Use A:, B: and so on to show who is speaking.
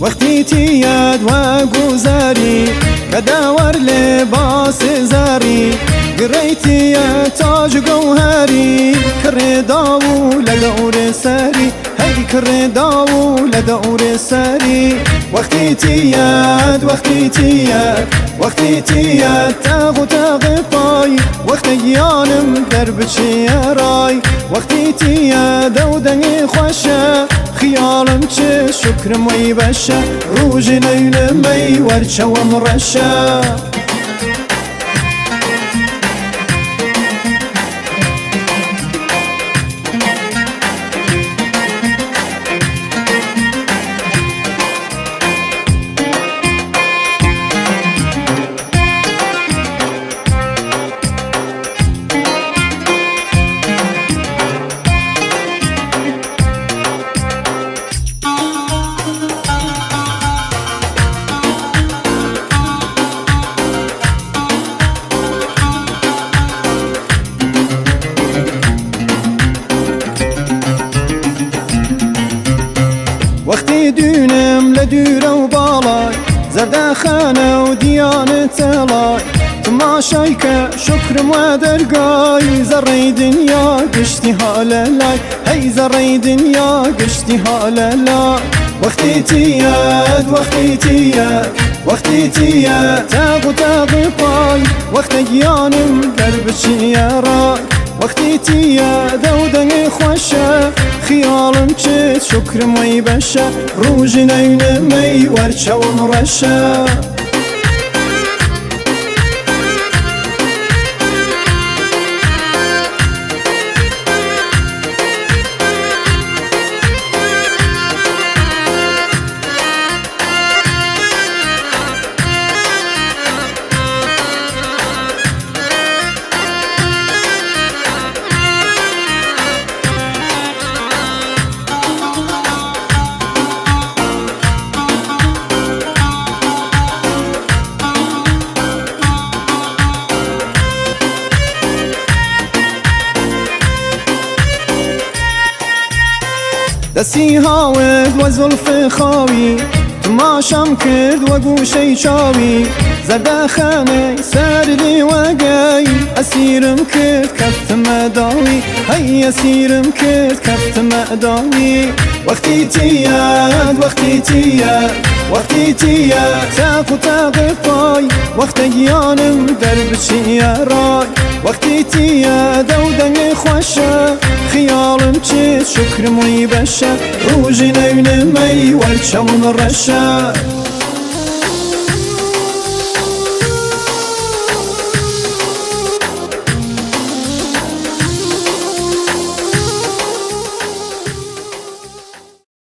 A: وقتی تیاد و گذاری کداور لباس زاری گریتی تاج گوهری کر داو لدور سری هی کر داو لدور سری وقتی تیاد وقتی تیاد تاغ پای وقتی گیانم در بچی رای وقتی تیاد و دنی خوشه خیالم چه شکرم وی بشه روژ لیلم ای ورچه و مرشه وقتی دونم لدوره و بالای زردخانه و دیانه تلای تماشای که شکرم و درگای ذره دنیا گشتی حالالای هی ذره دنیا گشتی حالالای وقتی تیاد تاغ پای وقتی گیانم در بچی رای وقتی تیاد و دنگ خوشه خیالم چه شکرم وی بشه روژ نیلم ای ورچه و مرشه دستی هاود و زلف خاوی تماشام کرد و گوشه چاوی زردخانه سرلی و گای اسیرم کرد کفت مداوی هی اسیرم کرد کفت مداوی وقتی تیاد تاغ پای وقتی گیانم در بچی رای وقتی تیاد و دنگ خوشه خیالم چه شکرم وی بشه روژ نیلم ای ورچه و مرشه